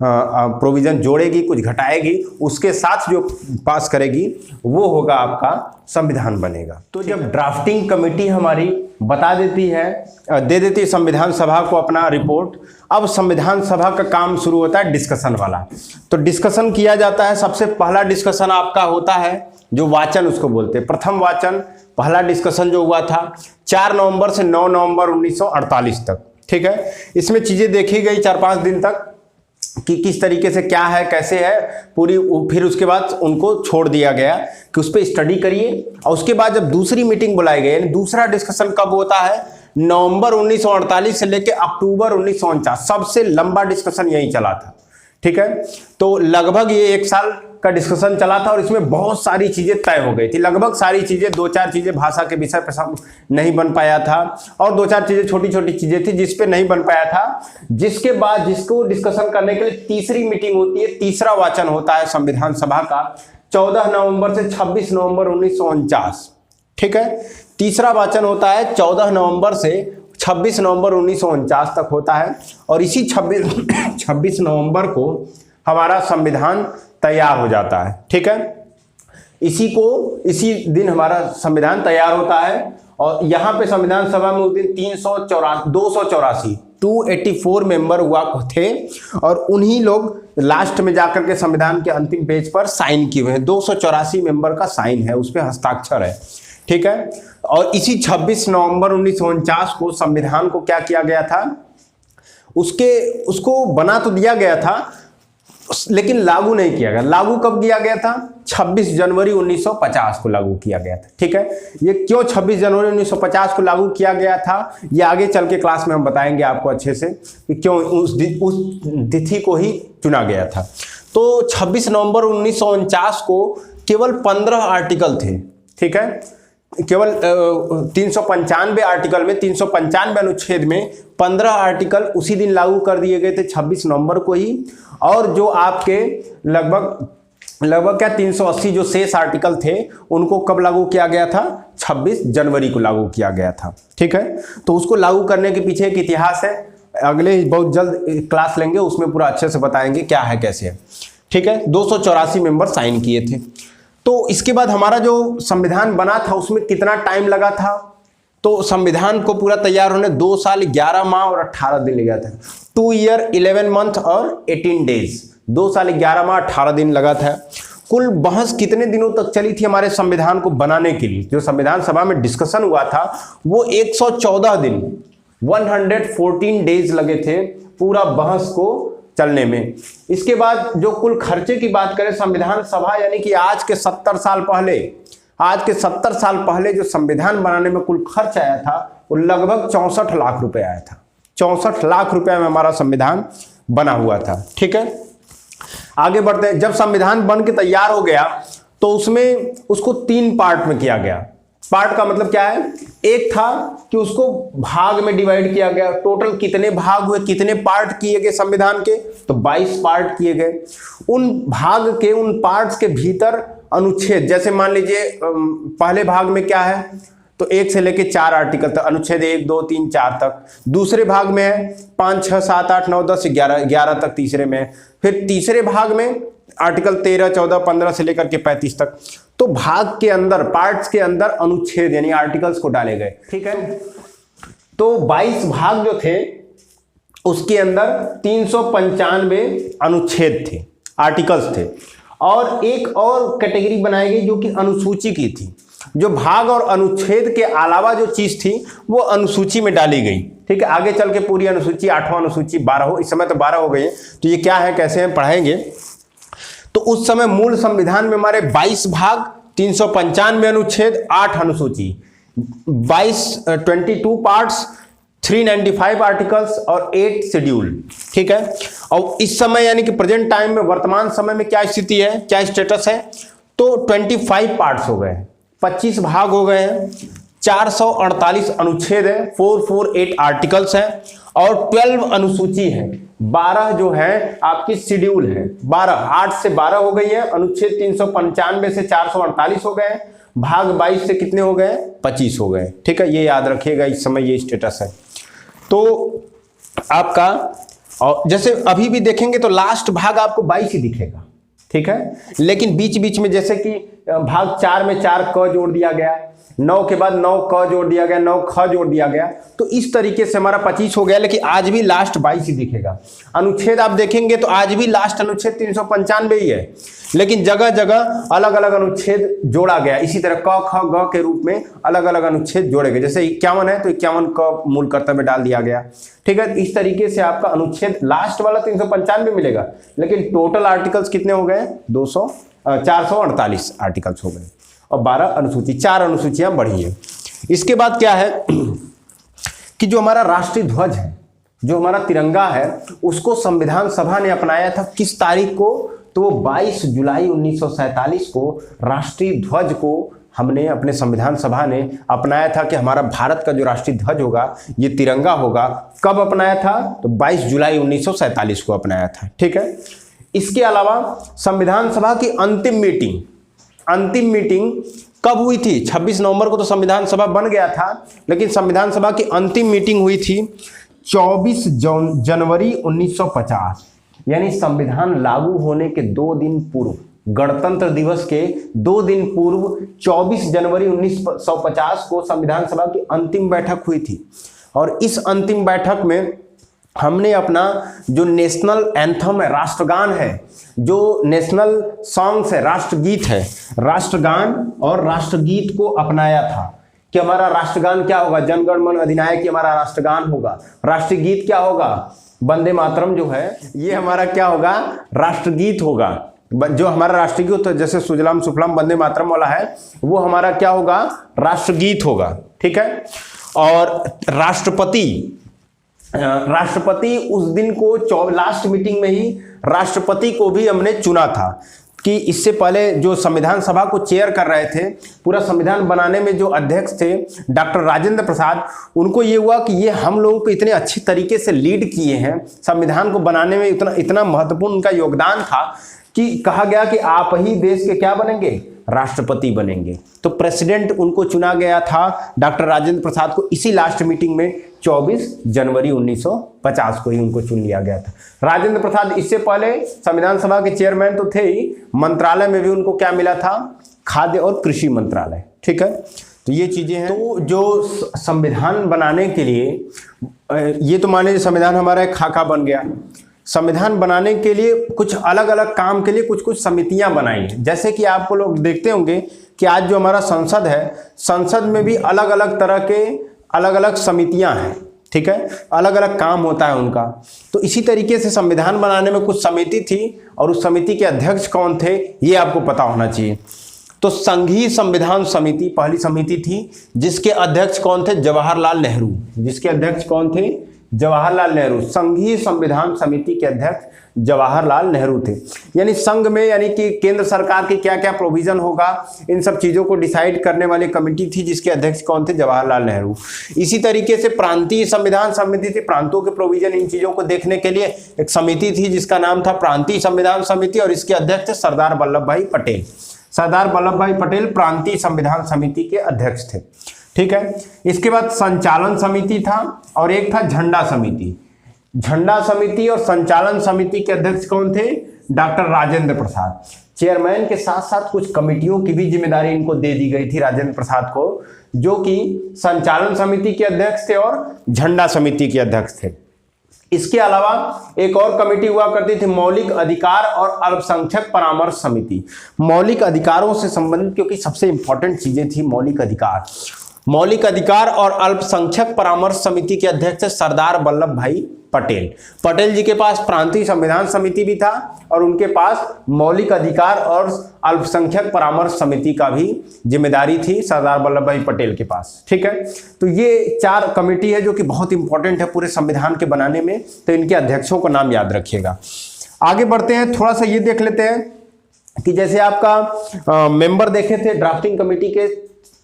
प्रोविजन जोड़ेगी, कुछ घटाएगी, उसके साथ जो पास करेगी वो होगा आपका संविधान बनेगा। तो जब ड्राफ्टिंग कमेटी हमारी बता देती है, दे देती है संविधान सभा को अपना रिपोर्ट, अब संविधान सभा का काम शुरू होता है डिस्कशन वाला। तो डिस्कशन किया जाता है। सबसे पहला डिस्कशन आपका होता है जो वाचन उसको बोलते हैं, प्रथम वाचन। पहला डिस्कशन जो हुआ था 4 नवंबर से 9 नवंबर 1948 तक। ठीक है, इसमें चीजें देखी गई 4-5 दिन तक कि किस तरीके से क्या है कैसे है पूरी, फिर उसके बाद उनको छोड़ दिया गया कि उस पर स्टडी करिए। और उसके बाद जब दूसरी मीटिंग बुलाई गई, दूसरा डिस्कशन कब होता है, नवंबर 1948 से लेकर अक्टूबर 1949, सबसे लंबा डिस्कशन यही चला था। ठीक है, तो लगभग ये 1 साल का डिस्कशन चला था और इसमें बहुत सारी चीजें तय हो गई थी। लगभग सारी चीजें, 2-4 चीजें भाषा के विषय पर नहीं बन पाया था और 2-4 चीजें छोटी छोटी चीजें थी जिस पे नहीं बन पाया था। जिसके बाद जिसको डिस्कशन करने के लिए तीसरी मीटिंग होती है, तीसरा वाचन होता है संविधान सभा का 14 नवंबर से 26 नवंबर 1949। ठीक है, तीसरा वाचन होता है 14 नवंबर से 26 नवंबर 1949 तक होता है और इसी 26 नवंबर को हमारा संविधान तैयार हो जाता है। ठीक है, इसी दिन हमारा संविधान तैयार होता है और यहाँ पे संविधान सभा में उस दिन 284 मेंबर हुआ थे और उन्हीं लोग लास्ट में जाकर के संविधान के अंतिम पेज पर साइन किए हुए हैं। 284 मेंबर का साइन है, उस पर हस्ताक्षर है। ठीक है, और इसी 26 नवंबर 1949 को संविधान को क्या किया गया था, उसको बना तो दिया गया था लेकिन लागू नहीं किया गया। लागू कब किया गया था, 26 जनवरी 1950 को लागू किया गया था। ठीक है, ये क्यों 26 जनवरी 1950 को लागू किया गया था, ये आगे चल के क्लास में हम बताएंगे आपको अच्छे से कि क्यों उस तिथि को ही चुना गया था। तो 26 नवंबर 1949 को केवल 15 आर्टिकल थे। ठीक है, केवल 395 आर्टिकल में, 395 अनुच्छेद में 15 आर्टिकल उसी दिन लागू कर दिए गए थे 26 नवंबर को ही। और जो आपके लगभग क्या 380 जो शेष आर्टिकल थे उनको कब लागू किया गया था, 26 जनवरी को लागू किया गया था। ठीक है, तो उसको लागू करने के पीछे एक इतिहास है, अगले बहुत जल्द क्लास लेंगे उसमें पूरा अच्छे से बताएंगे क्या है कैसे है। ठीक है, 284 मेंबर साइन किए थे। तो इसके बाद हमारा जो संविधान बना था उसमें कितना टाइम लगा था, तो संविधान को पूरा तैयार होने 2 साल 11 माह और 18 दिन लगा था। 2 ईयर 11 मंथ और 18 डेज, 2 साल 11 माह 18 दिन लगा था। कुल बहस कितने दिनों तक चली थी हमारे संविधान को बनाने के लिए, जो संविधान सभा में डिस्कशन हुआ था वो 114 दिन 114 डेज लगे थे पूरा बहस को चलने में। इसके बाद जो कुल खर्चे की बात करें, संविधान सभा यानी कि आज के 70 साल पहले जो संविधान बनाने में कुल खर्च आया था वो लगभग 64 लाख रुपए आया था। 64 लाख रुपए में हमारा संविधान बना हुआ था। ठीक है, आगे बढ़ते हैं। जब संविधान बन के तैयार हो गया तो उसमें उसको 3 पार्ट में किया गया। पार्ट का मतलब क्या है, एक था कि उसको भाग में डिवाइड किया गया। टोटल कितने भाग हुए, कितने पार्ट किए गए संविधान के, तो 22 पार्ट किए गए। उन भाग के, उन पार्ट्स के भीतर अनुच्छेद, जैसे मान लीजिए पहले भाग में क्या है, तो 1 से लेके 4 आर्टिकल तक, अनुच्छेद 1, 2, 3, 4 तक। दूसरे भाग में है 5, 6, 7, 8, 9, 10, 11 तक तीसरे में। फिर तीसरे भाग में आर्टिकल 13, 14, 15 से लेकर के 35 तक। तो भाग के अंदर, पार्ट्स के अंदर अनुच्छेद यानी आर्टिकल्स को डाले गए। ठीक है, तो 22 भाग जो थे उसके अंदर 395 अनुच्छेद थे, आर्टिकल्स थे। और एक और कैटेगरी बनाई गई जो कि अनुसूची की थी। जो भाग और अनुच्छेद के अलावा जो चीज थी वो अनुसूची में डाली गई। ठीक है, आगे चल के पूरी अनुसूची 8वां अनुसूची 12 इस समय तो 12 हो गई है, तो ये क्या है कैसे हैं पढ़ाएंगे। तो उस समय मूल संविधान में हमारे 22 भाग, 395 अनुच्छेद, 8 अनुसूची, 22 पार्ट्स, 395 आर्टिकल्स और 8 शेड्यूल। ठीक है, और इस समय यानी कि प्रेजेंट टाइम में, वर्तमान समय में क्या स्थिति है, क्या स्टेटस है, तो 25 पार्ट्स हो गए, 25 भाग हो गए हैं, 448 अनुच्छेद है, 448 आर्टिकल्स हैं और 12 अनुसूची है, 12 जो है आपकी शेड्यूल है। 8 से 12 हो गई है, अनुच्छेद 395 से 448 हो गए, भाग 22 से कितने हो गए, 25 हो गए। ठीक है, ये याद रखिएगा, इस समय ये स्टेटस है। तो आपका, और जैसे अभी भी देखेंगे तो लास्ट भाग आपको 22 ही दिखेगा। ठीक है, लेकिन बीच बीच में जैसे कि भाग 4 में 4 क जोड़ दिया गया, 9 के बाद 9 क जोड़ दिया गया, 9 ख जोड़ दिया गया, तो इस तरीके से हमारा 25 हो गया। लेकिन आज भी लास्ट 22 ही दिखेगा। अनुच्छेद आप देखेंगे तो आज भी लास्ट अनुच्छेद 395 ही है, लेकिन जगह जगह अलग अलग अनुच्छेद जोड़ा गया। इसी तरह क ख ग के रूप में अलग अलग अनुच्छेद जोड़े गए। जैसे 51 है तो 51 का मूल कर्तव्य डाल दिया गया। ठीक है, इस तरीके से आपका अनुच्छेद लास्ट वाला 395 मिलेगा, लेकिन टोटल आर्टिकल्स कितने हो गए? 448 आर्टिकल्स हो गए और 12 अनुसूची, 4 अनुसूचियां बढ़ी है। इसके बाद क्या है कि जो हमारा राष्ट्रीय ध्वज है, जो हमारा तिरंगा है, उसको संविधान सभा ने अपनाया था किस तारीख को? तो 22 जुलाई 1947 को राष्ट्रीय ध्वज को हमने अपने संविधान सभा ने अपनाया था कि हमारा भारत का जो राष्ट्रीय ध्वज होगा ये तिरंगा होगा। कब अपनाया था? तो 22 जुलाई 1947 को अपनाया था। ठीक है, इसके अलावा संविधान सभा की अंतिम मीटिंग कब हुई थी? 26 नवंबर को तो संविधान सभा बन गया था, लेकिन संविधान सभा की अंतिम मीटिंग हुई थी 24 जनवरी 1950, यानी संविधान लागू होने के 2 दिन पूर्व, गणतंत्र दिवस के 2 दिन पूर्व 24 जनवरी 1950 को संविधान सभा की अंतिम बैठक हुई थी। और इस अंतिम बैठक में हमने अपना जो नेशनल एंथम है, राष्ट्रगान है, जो नेशनल सॉन्ग्स है, राष्ट्रगीत है, राष्ट्रगान और राष्ट्रगीत को अपनाया था कि हमारा राष्ट्रगान क्या होगा? जनगण मन अधिनायक हमारा राष्ट्रगान होगा। राष्ट्रीय गीत क्या होगा? वंदे मातरम जो है ये हमारा क्या होगा? राष्ट्रगीत होगा। जो हमारा राष्ट्रगीत तो जैसे सुजलाम सुफलाम वंदे मातरम वाला है, वो हमारा क्या होगा? राष्ट्रगीत होगा। ठीक है, और राष्ट्रपति उस दिन को लास्ट मीटिंग में ही राष्ट्रपति को भी हमने चुना था कि इससे पहले जो संविधान सभा को चेयर कर रहे थे, पूरा संविधान बनाने में जो अध्यक्ष थे डॉक्टर राजेंद्र प्रसाद, उनको ये हुआ कि ये हम लोगों को इतने अच्छे तरीके से लीड किए हैं, संविधान को बनाने में इतना महत्वपूर्ण उनका योगदान था कि कहा गया कि आप ही देश के क्या बनेंगे? राष्ट्रपति बनेंगे। तो प्रेसिडेंट उनको चुना गया था डॉक्टर राजेंद्र प्रसाद को इसी लास्ट मीटिंग में 24 जनवरी 1950 को ही उनको चुन लिया गया था। राजेंद्र प्रसाद इससे पहले संविधान सभा के चेयरमैन तो थे ही, मंत्रालय में भी उनको क्या मिला था? खाद्य और कृषि मंत्रालय। ठीक है, तो ये चीजें हैं। तो जो संविधान बनाने के लिए ये तो मान लीजिए संविधान हमारा एक खाका बन गया। संविधान बनाने के लिए कुछ अलग अलग काम के लिए कुछ समितियां बनाई हैं। जैसे कि आपको लोग देखते होंगे कि आज जो हमारा संसद है, संसद में भी अलग अलग तरह के अलग अलग समितियां हैं। ठीक है, अलग अलग काम होता है उनका। तो इसी तरीके से संविधान बनाने में कुछ समिति थी और उस समिति के अध्यक्ष कौन थे ये आपको पता होना चाहिए। तो संघीय संविधान समिति पहली समिति थी, जिसके अध्यक्ष कौन थे? जवाहरलाल नेहरू। जिसके अध्यक्ष कौन थे? जवाहरलाल नेहरू। संघीय संविधान समिति के अध्यक्ष जवाहरलाल नेहरू थे। यानी संघ में यानी कि केंद्र सरकार की क्या क्या प्रोविजन होगा, इन सब चीजों को डिसाइड करने वाली कमेटी थी, जिसके अध्यक्ष कौन थे? जवाहरलाल नेहरू। इसी तरीके से प्रांतीय संविधान समिति थी, प्रांतों के प्रोविजन इन चीजों को देखने के लिए एक समिति थी जिसका नाम था प्रांतीय संविधान समिति, और इसके अध्यक्ष थे सरदार वल्लभ भाई पटेल। सरदार वल्लभ भाई पटेल प्रांतीय संविधान समिति के अध्यक्ष थे। ठीक है, इसके बाद संचालन समिति था और एक था झंडा समिति। झंडा समिति और संचालन समिति के अध्यक्ष कौन थे? डॉक्टर राजेंद्र प्रसाद। चेयरमैन के साथ साथ कुछ कमेटियों की भी जिम्मेदारी इनको दे दी गई थी राजेंद्र प्रसाद को, जो कि संचालन समिति के अध्यक्ष थे और झंडा समिति के अध्यक्ष थे। इसके अलावा एक और कमेटी हुआ करती थी, मौलिक अधिकार और अल्पसंख्यक परामर्श समिति। मौलिक अधिकारों से संबंधित, क्योंकि सबसे इंपॉर्टेंट चीजें थी मौलिक अधिकार। मौलिक अधिकार और अल्पसंख्यक परामर्श समिति के अध्यक्ष सरदार वल्लभ भाई पटेल। पटेल जी के पास प्रांतीय संविधान समिति भी था और उनके पास मौलिक अधिकार और अल्पसंख्यक परामर्श समिति का भी जिम्मेदारी थी सरदार वल्लभ भाई पटेल के पास। ठीक है, तो ये 4 कमेटी है जो कि बहुत इंपॉर्टेंट है पूरे संविधान के बनाने में, तो इनके अध्यक्षों का नाम याद रखिएगा। आगे बढ़ते हैं, थोड़ा सा ये देख लेते हैं कि जैसे आपका मेंबर देखे थे ड्राफ्टिंग कमेटी के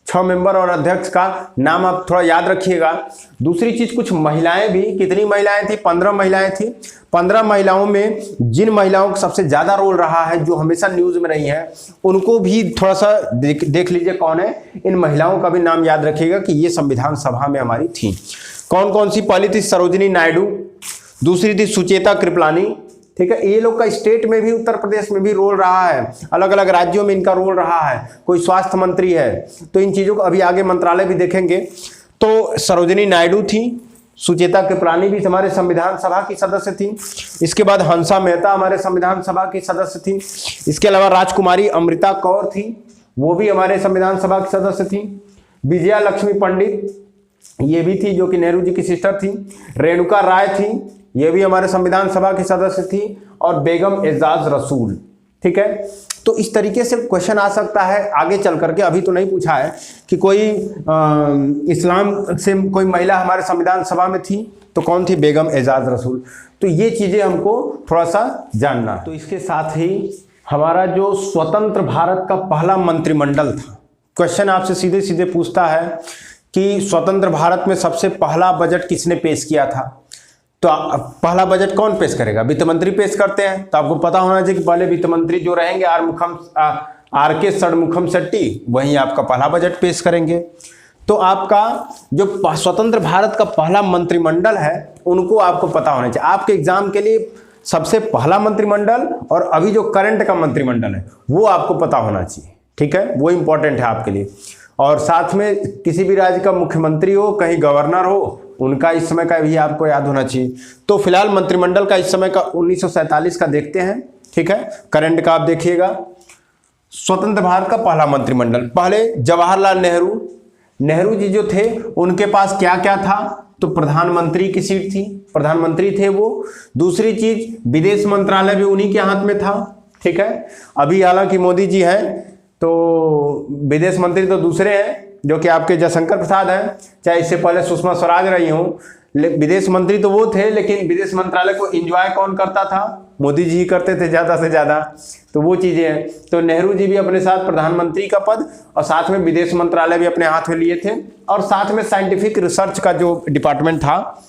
6 मेंबर और अध्यक्ष का नाम आप थोड़ा याद रखिएगा। दूसरी चीज, कुछ महिलाएं भी, कितनी महिलाएं थी? 15 महिलाएं थी। 15 महिलाओं में जिन महिलाओं का सबसे ज्यादा रोल रहा है, जो हमेशा न्यूज में रही हैं, उनको भी थोड़ा सा देख लीजिए कौन है। इन महिलाओं का भी नाम याद रखिएगा कि ये संविधान सभा में हमारी थी। कौन कौन सी? पहली थी सरोजिनी नायडू, दूसरी थी सुचेता कृपलानी, ठीक है। ये लोग का स्टेट में भी, उत्तर प्रदेश में भी रोल रहा है, अलग अलग राज्यों में इनका रोल रहा है, कोई स्वास्थ्य मंत्री है, तो इन चीज़ों को अभी आगे मंत्रालय भी देखेंगे। तो सरोजिनी नायडू थी, सुचेता कृपलानी भी हमारे संविधान सभा की सदस्य थी, इसके बाद हंसा मेहता हमारे संविधान सभा की सदस्य थी, इसके अलावा राजकुमारी अमृता कौर थी, वो भी हमारे संविधान सभा की सदस्य थी, विजया लक्ष्मी पंडित ये भी थी जो कि नेहरू जी की सिस्टर थी, रेणुका राय थी, ये भी हमारे संविधान सभा की सदस्य थी, और बेगम एजाज रसूल, ठीक है। तो इस तरीके से क्वेश्चन आ सकता है आगे चल करके, अभी तो नहीं पूछा है कि कोई इस्लाम से कोई महिला हमारे संविधान सभा में थी, तो कौन थी? बेगम एजाज रसूल। तो ये चीजें हमको थोड़ा सा जानना। तो इसके साथ ही हमारा जो स्वतंत्र भारत का पहला मंत्रिमंडल था, क्वेश्चन आपसे सीधे सीधे पूछता है कि स्वतंत्र भारत में सबसे पहला बजट किसने पेश किया था? तो पहला बजट कौन पेश करेगा? वित्त मंत्री पेश करते हैं। तो आपको पता होना चाहिए कि पहले वित्त मंत्री जो रहेंगे आर के षणमुखम शेट्टी, वही आपका पहला बजट पेश करेंगे। तो आपका जो स्वतंत्र भारत का पहला मंत्रिमंडल है, उनको आपको पता होना चाहिए। आपके एग्जाम के लिए सबसे पहला मंत्रिमंडल और अभी जो करंट का मंत्रिमंडल है वो आपको पता होना चाहिए, ठीक है, वो इंपॉर्टेंट है आपके लिए। और साथ में किसी भी राज्य का मुख्यमंत्री हो, कहीं गवर्नर हो, उनका इस समय का भी आपको याद होना चाहिए। तो फिलहाल मंत्रिमंडल का इस समय का 1947 का देखते हैं, ठीक है। करंट का आप देखिएगा, स्वतंत्र भारत का पहला मंत्रिमंडल, पहले जवाहरलाल नेहरू जी जो थे उनके पास क्या क्या था? तो प्रधानमंत्री की सीट थी, प्रधानमंत्री थे वो। दूसरी चीज, विदेश मंत्रालय भी उन्हीं के हाथ में था, ठीक है। अभी हालांकि मोदी जी हैं तो विदेश मंत्री तो दूसरे हैं जो कि आपके जयशंकर प्रसाद हैं, चाहे इससे पहले सुषमा स्वराज रही हूं, विदेश मंत्री तो वो थे, लेकिन विदेश मंत्रालय को एंजॉय कौन करता था? मोदी जी ही करते थे ज्यादा से ज्यादा। तो वो चीजें हैं। तो नेहरू जी भी अपने साथ प्रधानमंत्री का पद और साथ में विदेश मंत्रालय भी अपने हाथ में लिए थे, और साथ में साइंटिफिक रिसर्च का जो डिपार्टमेंट था,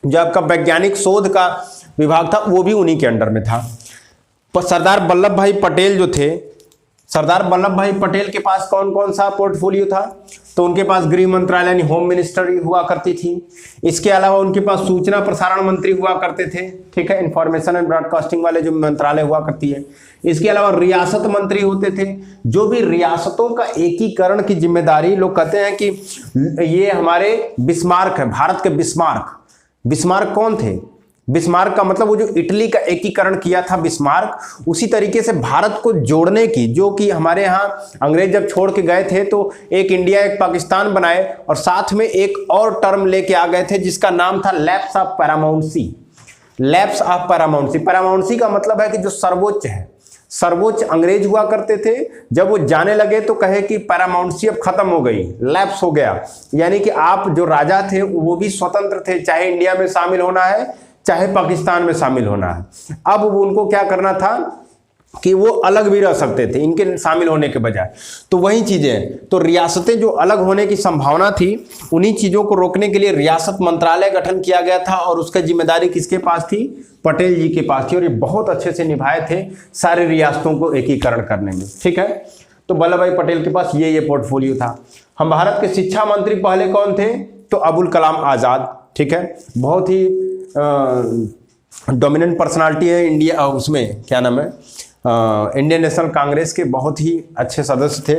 जो आपका वैज्ञानिक शोध का विभाग था, वो भी उन्हीं के अंडर में था। सरदार वल्लभ भाई पटेल जो थे, सरदार वल्लभ भाई पटेल के पास कौन कौन सा पोर्टफोलियो था? तो उनके पास गृह मंत्रालय यानी होम मिनिस्टर हुआ करती थी। इसके अलावा उनके पास सूचना प्रसारण मंत्री हुआ करते थे, ठीक है, इंफॉर्मेशन एंड ब्रॉडकास्टिंग वाले जो मंत्रालय हुआ करती है। इसके अलावा रियासत मंत्री होते थे, जो भी रियासतों का एकीकरण की जिम्मेदारी, लोग कहते हैं कि ये हमारे बिस्मार्क है, भारत के बिस्मार्क। बिस्मार्क कौन थे? बिस्मार्क का मतलब वो जो इटली का एकीकरण किया था बिस्मार्क, उसी तरीके से भारत को जोड़ने की, जो कि हमारे यहाँ अंग्रेज जब छोड़ के गए थे तो एक इंडिया एक पाकिस्तान बनाए, और साथ में एक और टर्म लेके आ गए थे जिसका नाम था lapse of paramountcy. Lapse of paramountcy, paramountcy का मतलब है कि जो सर्वोच्च है, सर्वोच्च अंग्रेज हुआ करते थे, जब वो जाने लगे तो कहे कि पैरामाउंसी अब खत्म हो गई, लैप्स हो गया, यानी कि आप जो राजा थे वो भी स्वतंत्र थे, चाहे इंडिया में शामिल होना है चाहे पाकिस्तान में शामिल होना है। अब उनको क्या करना था कि वो अलग भी रह सकते थे इनके शामिल होने के बजाय। तो वही चीजें, तो रियासतें जो अलग होने की संभावना थी, उन्हीं चीजों को रोकने के लिए रियासत मंत्रालय गठन किया गया था, और उसका जिम्मेदारी किसके पास थी? पटेल जी के पास थी, और ये बहुत अच्छे से निभाए थे सारी रियासतों को एकीकरण करने में, ठीक है। तो वल्लभ भाई पटेल के पास ये पोर्टफोलियो था। हम भारत के शिक्षा मंत्री पहले कौन थे? तो अबुल कलाम आजाद, ठीक है, बहुत ही डोमिनेंट पर्सनालिटी है इंडिया, उसमें क्या नाम है, इंडियन नेशनल कांग्रेस के बहुत ही अच्छे सदस्य थे।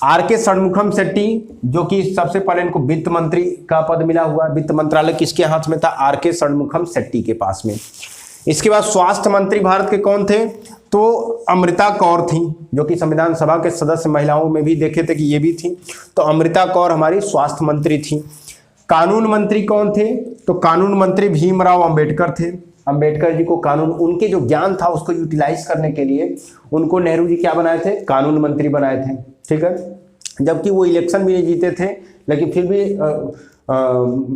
आर के षणमुखम शेट्टी, जो कि सबसे पहले इनको वित्त मंत्री का पद मिला हुआ, वित्त मंत्रालय किसके हाथ में था? आर के षणमुखम शेट्टी के पास में। इसके बाद स्वास्थ्य मंत्री भारत के कौन थे? तो अमृता कौर थी, जो कि संविधान सभा के सदस्य महिलाओं में भी देखे थे कि ये भी थी, तो अमृता कौर हमारी स्वास्थ्य मंत्री थी। कानून मंत्री कौन थे? तो कानून मंत्री भीमराव अंबेडकर थे। अंबेडकर जी को कानून, उनके जो ज्ञान था उसको यूटिलाइज करने के लिए उनको नेहरू जी क्या बनाए थे? कानून मंत्री बनाए थे, ठीक है। जबकि वो इलेक्शन भी नहीं जीते थे, लेकिन फिर भी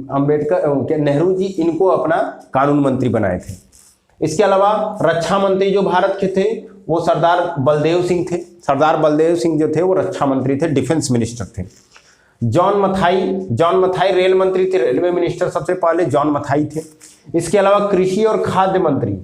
अंबेडकर, नेहरू जी इनको अपना कानून मंत्री बनाए थे। इसके अलावा रक्षा मंत्री जो भारत के थे वो सरदार बलदेव सिंह थे। सरदार बलदेव सिंह जो थे वो रक्षा मंत्री थे, डिफेंस मिनिस्टर थे। जॉन मथाई रेल मंत्री थे, रेलवे मिनिस्टर सबसे पहले जॉन मथाई थे। इसके अलावा कृषि और खाद्य मंत्री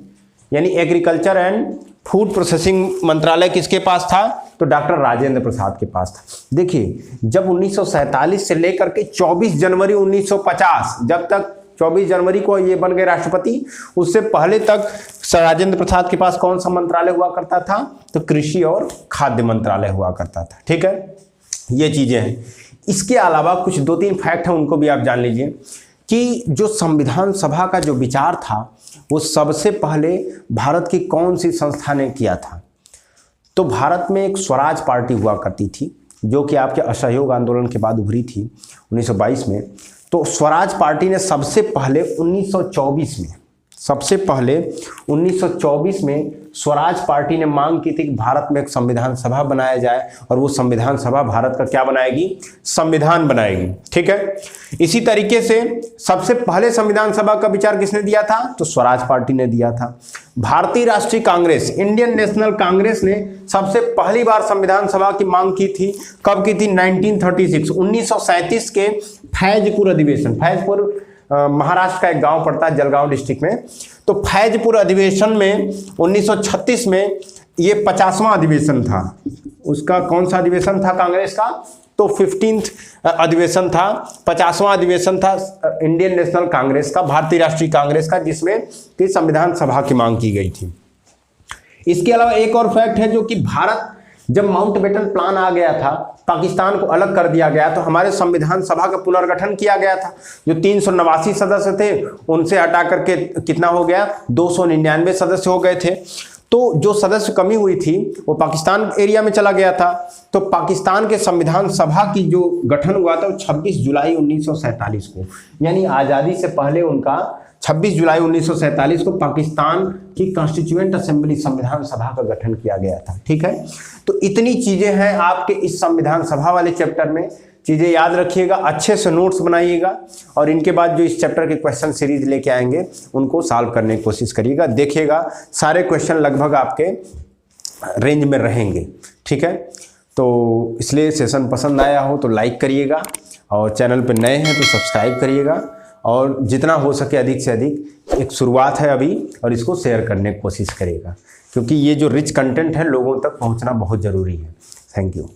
यानी एग्रीकल्चर एंड फूड प्रोसेसिंग मंत्रालय किसके पास था? तो डॉक्टर राजेंद्र प्रसाद के पास था। देखिए, जब 1947 से लेकर के 24 जनवरी 1950 जब तक 24 जनवरी को ये बन गए राष्ट्रपति। उससे पहले तक राजेंद्र प्रसाद के पास कौन सा मंत्रालय हुआ करता था? तो कृषि और खाद्य मंत्रालय हुआ करता था। ठीक है, ये चीजें हैं। इसके अलावा कुछ 2-3 फैक्ट हैं, उनको भी आप जान लीजिए कि जो संविधान सभा का जो विचार था वो सबसे पहले भारत की कौन सी संस्था ने किया था? तो भारत में एक स्वराज पार्टी हुआ करती थी जो कि आपके असहयोग आंदोलन के बाद उभरी थी 1922 में। तो स्वराज पार्टी ने सबसे पहले 1924 में स्वराज पार्टी ने मांग की थी कि भारत में एक संविधान सभा बनाया जाए और वो संविधान सभा भारत का क्या बनाएगी? संविधान बनाएगी। ठीक है, इसी तरीके से सबसे पहले संविधान सभा का विचार किसने दिया था? तो स्वराज पार्टी ने दिया था। भारतीय राष्ट्रीय कांग्रेस, इंडियन नेशनल कांग्रेस ने सबसे पहली बार संविधान सभा की मांग की थी। कब की थी? 1937 के फैजपुर अधिवेशन। फैजपुर महाराष्ट्र का एक गांव पड़ता है जलगांव डिस्ट्रिक्ट में। तो फैजपुर अधिवेशन में 1936 में ये 50वां अधिवेशन था। उसका कौन सा अधिवेशन था कांग्रेस का? तो 15th अधिवेशन था, 50वां अधिवेशन था इंडियन नेशनल कांग्रेस का, भारतीय राष्ट्रीय कांग्रेस का, जिसमें कि संविधान सभा की मांग की गई थी। इसके अलावा एक और फैक्ट है जो कि भारत जब माउंटबेटन प्लान आ गया था, पाकिस्तान को अलग कर दिया गया, तो हमारे संविधान सभा का पुनर्गठन किया गया था। जो 389 सदस्य थे उनसे हटा करके कितना हो गया? 299 सदस्य हो गए थे। तो जो सदस्य कमी हुई थी वो पाकिस्तान एरिया में चला गया था। तो पाकिस्तान के संविधान सभा की जो गठन हुआ था वो 26 जुलाई 1947 को, यानी आज़ादी से पहले उनका 26 जुलाई 1947 को पाकिस्तान की कॉन्स्टिट्यूएंट असेंबली संविधान सभा का गठन किया गया था। ठीक है, तो इतनी चीजें हैं आपके इस संविधान सभा वाले चैप्टर में। चीजें याद रखिएगा, अच्छे से नोट्स बनाइएगा और इनके बाद जो इस चैप्टर के क्वेश्चन सीरीज लेके आएंगे उनको सॉल्व करने की कोशिश करिएगा। देखिएगा सारे क्वेश्चन लगभग आपके रेंज में रहेंगे। ठीक है, तो इसलिए सेशन पसंद आया हो तो लाइक करिएगा और चैनल पर नए हैं तो सब्सक्राइब करिएगा और जितना हो सके अधिक से अधिक, एक शुरुआत है अभी, और इसको शेयर करने की कोशिश करिएगा क्योंकि ये जो रिच कंटेंट है लोगों तक पहुंचना बहुत ज़रूरी है। Thank you.